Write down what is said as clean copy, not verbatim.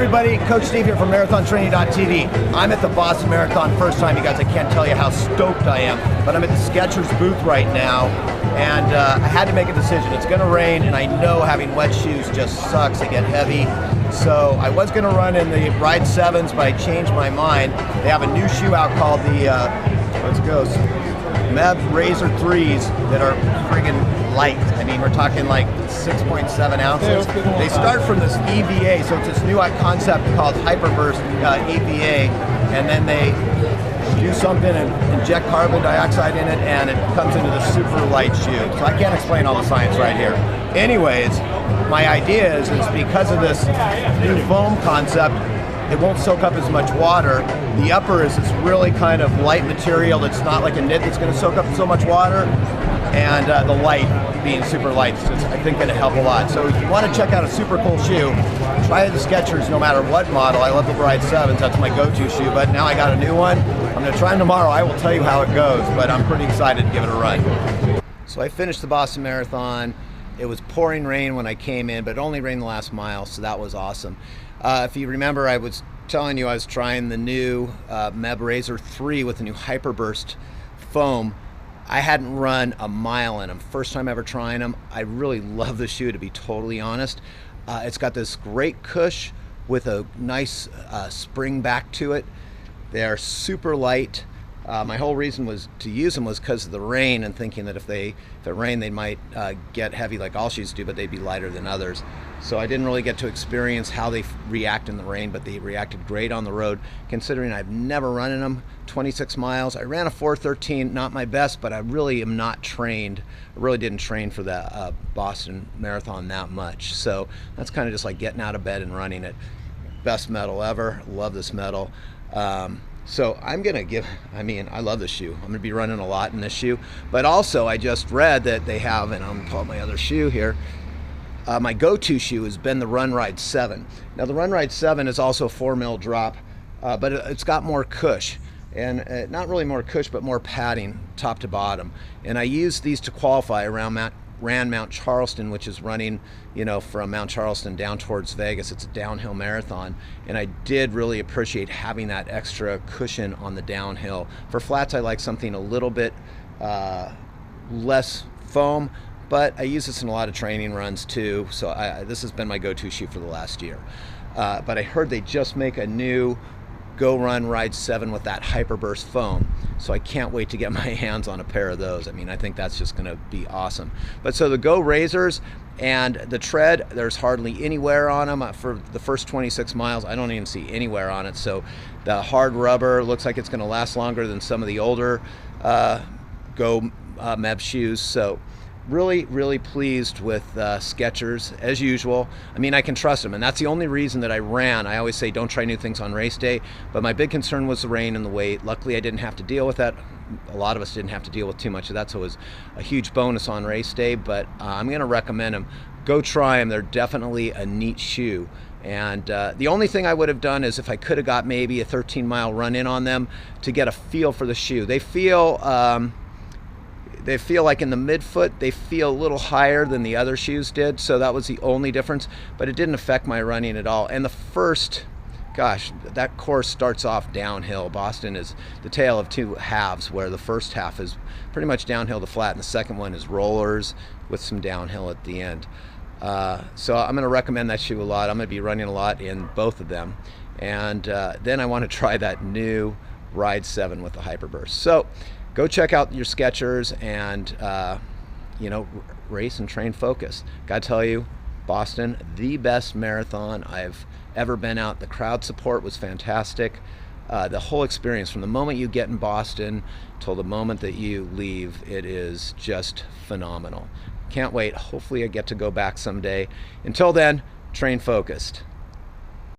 everybody, Coach Steve here from MarathonTraining.tv. I'm at the Boston Marathon first time, you guys. I can't tell you how stoked I am, but I'm at the Skechers booth right now, and I had to make a decision. It's gonna rain, and I know having wet shoes just sucks. They get heavy. So I was gonna run in the Ride 7s, but I changed my mind. They have a new shoe out called the, let's go, Skechers Razor 3s that are friggin' light. I mean, we're talking like 6.7 ounces. They start from this EVA, so it's this new concept called Hyperburst EVA, and then they do something and inject carbon dioxide in it, and it comes into the super light shoe. So I can't explain all the science right here. Anyways, my idea is because of this new foam concept, it won't soak up as much water. The upper is this really kind of light material that's not like a knit that's going to soak up so much water, and the light being super light is, I think, going to help a lot. So if you want to check out a super cool shoe, try the Skechers no matter what model. I love the Ride 7s, that's my go-to shoe, but now I got a new one. I'm going to try them tomorrow. I will tell you how it goes, but I'm pretty excited to give it a run. So I finished the Boston Marathon. It was pouring rain when I came in, but it only rained the last mile, so that was awesome. If you remember, I was telling you I was trying the new Skechers Razor 3 with the new Hyperburst foam. I hadn't run a mile in them. First time ever trying them. I really love the shoe, to be totally honest. It's got this great cush with a nice spring back to it. They are super light. My whole reason was to use them was because of the rain, and thinking that if it rained, they might get heavy like all shoes do, but they'd be lighter than others. So I didn't really get to experience how they react in the rain, but they reacted great on the road, considering I've never run in them. 26 miles. I ran a 4:13, not my best, but I really am not trained. I really didn't train for the Boston Marathon that much. So that's kind of just like getting out of bed and running it. Best medal ever. Love this medal. So I'm gonna I love this shoe. I'm gonna be running a lot in this shoe, but also I just read that they have, and I'm gonna pull out my other shoe here, my go-to shoe has been the Run Ride 7. Now the Run Ride 7 is also a 4mm drop, but it's got more cush, and not really more cush, but more padding top to bottom. And I used these to qualify ran Mount Charleston, which is running, from Mount Charleston down towards Vegas. It's a downhill marathon, and I did really appreciate having that extra cushion on the downhill. For flats, I like something a little bit less foam, but I use this in a lot of training runs too, so this has been my go-to shoe for the last year. But I heard they just make a new Go Run Ride 7 with that Hyperburst foam, so I can't wait to get my hands on a pair of those. I think that's just going to be awesome. But so the Go Razors and the tread, there's hardly any wear on them. For the first 26 miles, I don't even see any wear on it, so the hard rubber looks like it's going to last longer than some of the older Go Meb shoes. So really pleased with Skechers as usual. I can trust them, and that's the only reason that I ran. I always say don't try new things on race day, but my big concern was the rain and the weight. Luckily I didn't have to deal with that. A lot of us didn't have to deal with too much of that, so it was a huge bonus on race day. But I'm going to recommend them. Go try them. They're definitely a neat shoe. And the only thing I would have done is if I could have got maybe a 13-mile run in on them to get a feel for the shoe. They feel like in the midfoot, they feel a little higher than the other shoes did, so that was the only difference, but it didn't affect my running at all. And the first, that course starts off downhill. Boston is the tale of two halves, where the first half is pretty much downhill to flat, and the second one is rollers with some downhill at the end. So I'm going to recommend that shoe a lot. I'm going to be running a lot in both of them. And then I want to try that new Ride 7 with the Hyperburst. So go check out your Skechers and, race and train focused. Gotta tell you, Boston, the best marathon I've ever been out. The crowd support was fantastic. The whole experience, from the moment you get in Boston till the moment that you leave, it is just phenomenal. Can't wait. Hopefully I get to go back someday. Until then, train focused.